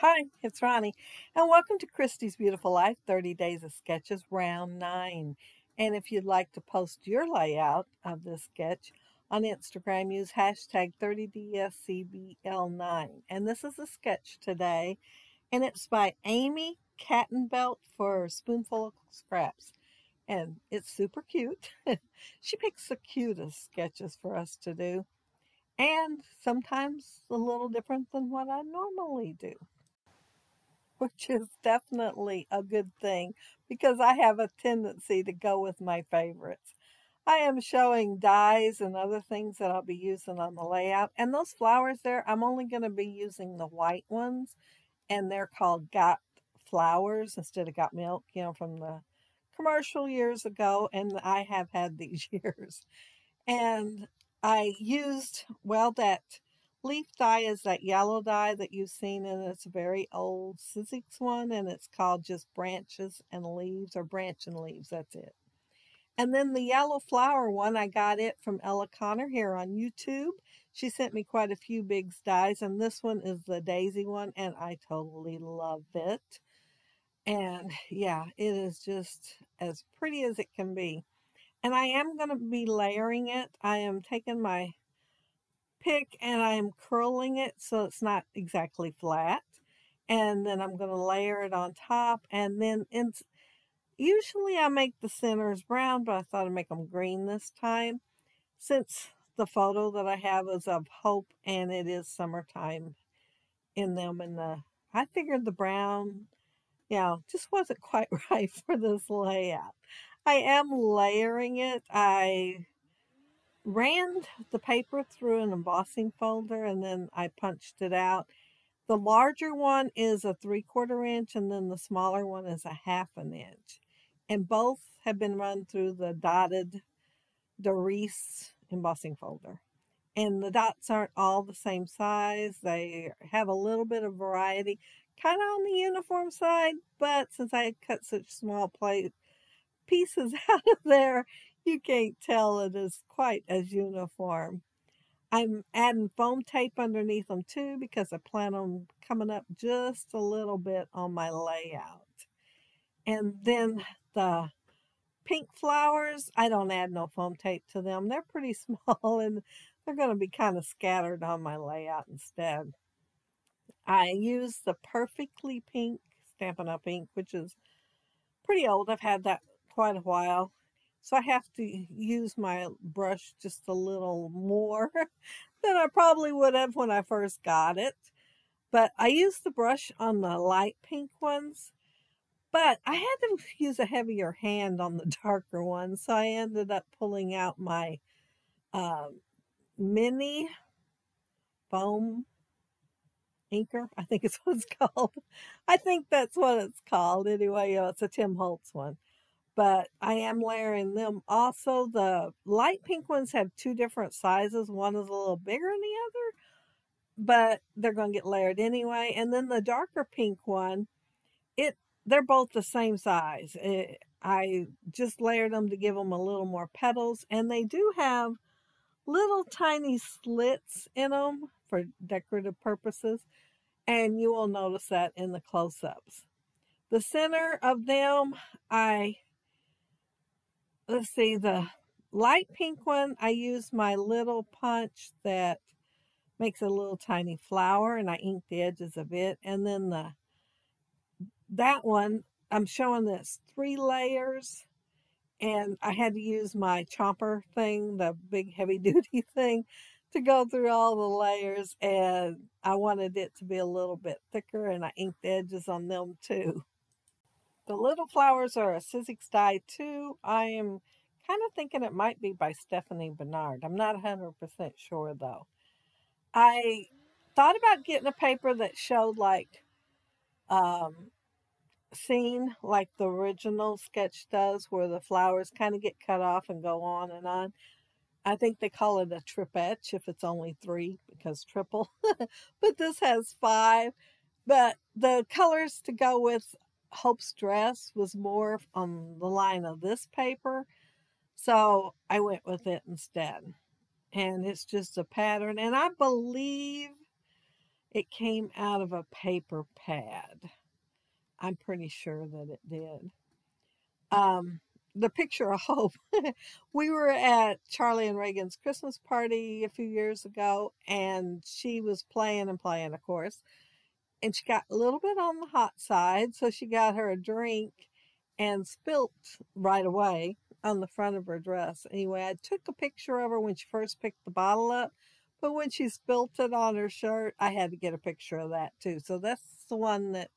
Hi, it's Ronnie, and welcome to Christy's Beautiful Life 30 Days of Sketches, Round 9. And if you'd like to post your layout of this sketch on Instagram, use hashtag 30DSCBL9. And this is a sketch today, and it's by Amy Kattenbelt for Spoonful of Scraps. And it's super cute. She picks the cutest sketches for us to do, and sometimes a little different than what I normally do, which is definitely a good thing because I have a tendency to go with my favorites. I am showing dies and other things that I'll be using on the layout. And those flowers there, I'm only going to be using the white ones, and they're called Got Flowers instead of Got Milk, from the commercial years ago. And I have had these years. And I used, well, that leaf dye is that yellow dye that you've seen, and it's a very old Sizzix one, and it's called just Branches and Leaves, or Branch and Leaves, that's it. And then the yellow flower one, I got it from Ella Connor here on YouTube. She sent me quite a few big dies, and this one is the daisy one, and I totally love it. And yeah, it is just as pretty as it can be. And I am going to be layering it. I am taking my pick and I'm curling it so it's not exactly flat. And then I'm going to layer it on top. And then usually I make the centers brown, but I thought I'd make them green this time, since the photo that I have is of Hope and it is summertime in them. And I figured the brown, just wasn't quite right for this layout. I am layering it. I ran the paper through an embossing folder and then I punched it out. The larger one is a 3/4 inch and then the smaller one is a 1/2 inch. And both have been run through the dotted Doris embossing folder. And the dots aren't all the same size. They have a little bit of variety, kind of on the uniform side, but since I cut such small pieces out of there, you can't tell it is quite as uniform. I'm adding foam tape underneath them too because I plan on coming up just a little bit on my layout. And then the pink flowers, I don't add no foam tape to them. They're pretty small and they're going to be kind of scattered on my layout instead. I use the Perfectly Pink Stampin' Up! Ink, which is pretty old. I've had that quite a while. So I have to use my brush just a little more than I probably would have when I first got it. But I used the brush on the light pink ones, but I had to use a heavier hand on the darker ones. So I ended up pulling out my mini foam inker. I think it's what it's called. I think that's what it's called. Anyway, it's a Tim Holtz one. But I am layering them. Also, the light pink ones have two different sizes. One is a little bigger than the other, but they're going to get layered anyway. And then the darker pink one, they're both the same size. I just layered them to give them a little more petals, and they do have little tiny slits in them for decorative purposes, and you will notice that in the close-ups. The center of them, let's see, the light pink one, I use my little punch that makes a little tiny flower, and I ink the edges of it. And then that one, I'm showing this 3 layers, and I had to use my chomper thing, the big heavy duty thing, to go through all the layers, and I wanted it to be a little bit thicker, and I inked the edges on them too. The little flowers are a Sizzix die too. I am kind of thinking it might be by Stephanie Bernard. I'm not 100% sure though. I thought about getting a paper that showed like scene like the original sketch does, where the flowers kind of get cut off and go on and on. I think they call it a tripetch if it's only 3 because triple. But this has 5. But the colors to go with Hope's dress was more on the line of this paper, so I went with it instead. And it's just a pattern, and I believe It came out of a paper pad. I'm pretty sure that it did. Um, the picture of hope. We were at Charlie and Reagan's Christmas party a few years ago, and she was playing and playing, of course. And she got a little bit on the hot side, so she got her a drink and spilt right away on the front of her dress. Anyway, I took a picture of her when she first picked the bottle up, but when she spilt it on her shirt, I had to get a picture of that too. So that's the one that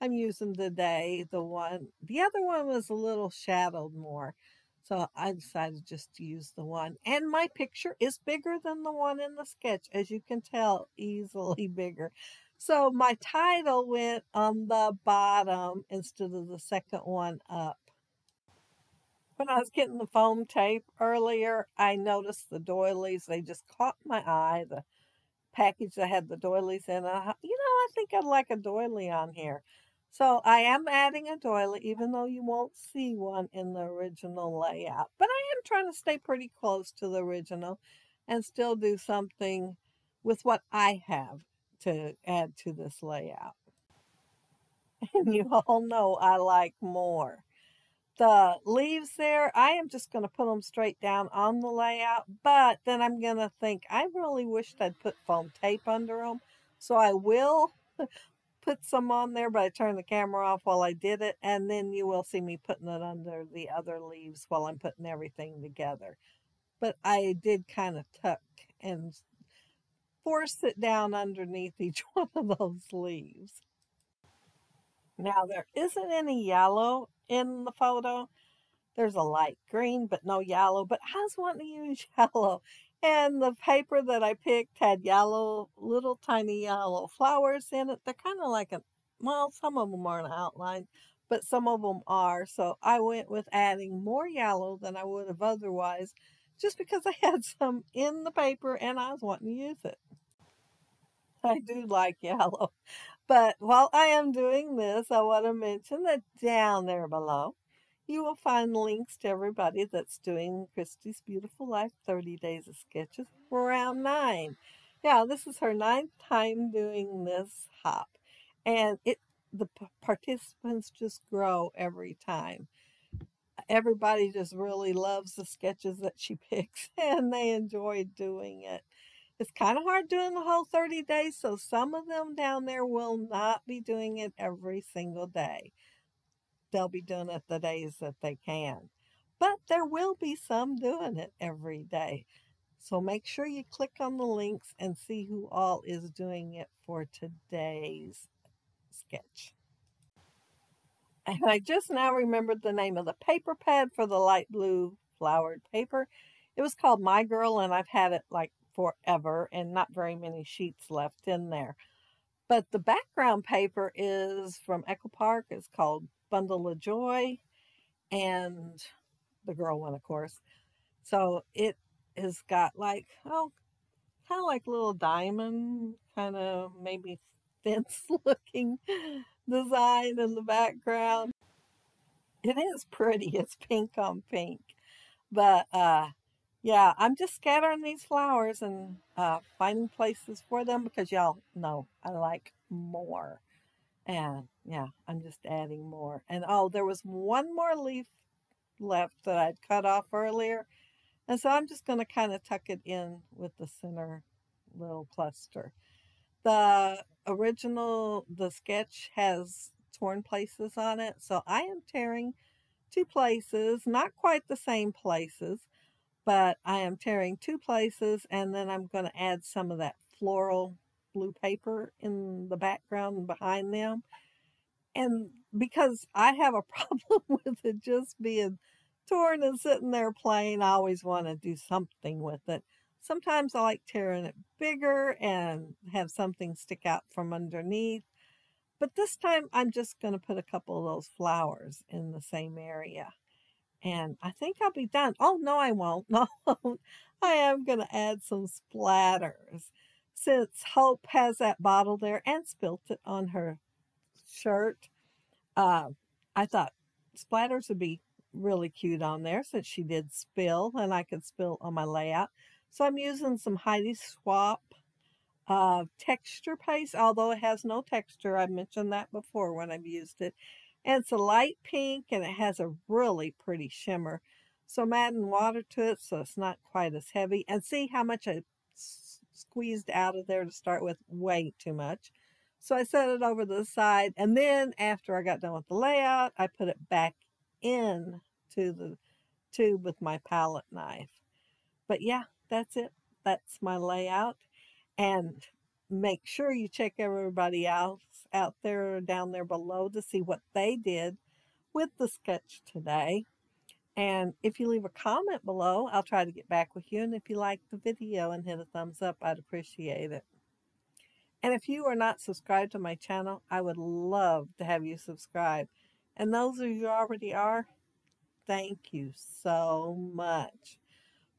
I'm using today. The other one was a little shadowed more. So I decided just to use the one. And my picture is bigger than the one in the sketch, as you can tell, easily bigger. So my title went on the bottom instead of the second one up. When I was getting the foam tape earlier, I noticed the doilies. They just caught my eye. The package that had the doilies in it. I think I'd like a doily on here. So I am adding a doily, even though you won't see one in the original layout. But I am trying to stay pretty close to the original and still do something with what I have to add to this layout. And you all know I like more. The leaves there, I am just going to put them straight down on the layout, but then I'm going to think, I really wished I'd put foam tape under them. So I will put some on there, but I turned the camera off while I did it, and then you will see me putting it under the other leaves while I'm putting everything together. But I did kind of tuck and force it down underneath each one of those leaves. Now, there isn't any yellow in the photo. There's a light green, but no yellow. But I was wanting to use yellow. And the paper that I picked had yellow, little tiny yellow flowers in it. They're kind of like well, some of them aren't outlined, but some of them are. So I went with adding more yellow than I would have otherwise, just because I had some in the paper and I was wanting to use it. I do like yellow. But while I am doing this, I want to mention that down there below, you will find links to everybody that's doing Christy's Beautiful Life 30 Days of Sketches for round 9. Yeah, this is her 9th time doing this hop. And the participants just grow every time. Everybody just really loves the sketches that she picks, and they enjoy doing it. It's kind of hard doing the whole 30 days, so some of them down there will not be doing it every single day. They'll be doing it the days that they can. But there will be some doing it every day. So make sure you click on the links and see who all is doing it for today's sketch. And I just now remembered the name of the paper pad for the light blue flowered paper. It was called My Girl, and I've had it like forever and not very many sheets left in there. But the background paper is from Echo Park. It's called Bundle of Joy, and the girl one, of course. So it has got like, kind of like little diamond, kind of maybe fence looking design in the background. It is pretty. It's pink on pink. But yeah, I'm just scattering these flowers and finding places for them because y'all know I like more. And yeah, I'm just adding more. And oh, there was one more leaf left that I'd cut off earlier. And so I'm just going to kind of tuck it in with the center little cluster. The sketch has torn places on it. So I am tearing 2 places, not quite the same places, but I am tearing 2 places, and then I'm going to add some of that floral blue paper in the background behind them. And because I have a problem with it just being torn and sitting there plain, I always want to do something with it. Sometimes I like tearing it bigger and have something stick out from underneath. But this time I'm just going to put a couple of those flowers in the same area. And I think I'll be done. Oh, no, I won't. No, I am going to add some splatters. Since Hope has that bottle there and spilt it on her shirt, I thought splatters would be really cute on there since she did spill and I could spill on my layout. So I'm using some Heidi Swap texture paste, although it has no texture. I've mentioned that before when I've used it. And it's a light pink and it has a really pretty shimmer. So I'm adding water to it so it's not quite as heavy. And see how much I squeezed out of there to start with? Way too much. So I set it over to the side. And then after I got done with the layout, I put it back in to the tube with my palette knife. But yeah, that's it. That's my layout. And make sure you check everybody else out there down there below to see what they did with the sketch today. And if you leave a comment below, I'll try to get back with you. And if you like the video and hit a thumbs up, I'd appreciate it. And if you are not subscribed to my channel, I would love to have you subscribe. And those of you who already are, thank you so much.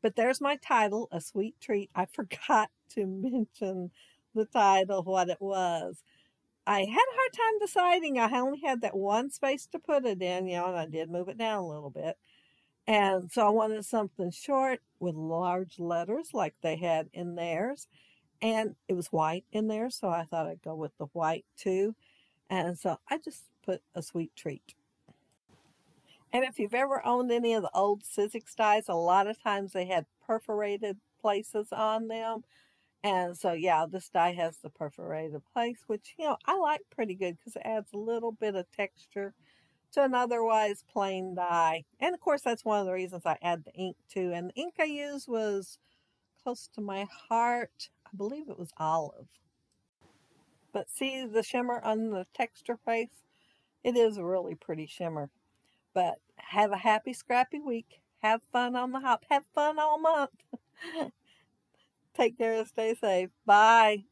But there's my title, A Sweet Treat. I forgot to mention the title, what it was. I had a hard time deciding. I only had that one space to put it in, and I did move it down a little bit. And so I wanted something short with large letters like they had in theirs. And it was white in there, so I thought I'd go with the white too. And so I just put A Sweet Treat. And if you've ever owned any of the old Sizzix dies, a lot of times they had perforated places on them. And so, yeah, this die has the perforated place, which, I like pretty good because it adds a little bit of texture to an otherwise plain die. And of course, that's one of the reasons I add the ink too. And the ink I used was close to my heart. I believe it was olive. But see the shimmer on the texture face? It is a really pretty shimmer. But have a happy, scrappy week. Have fun on the hop. Have fun all month. Take care and stay safe. Bye.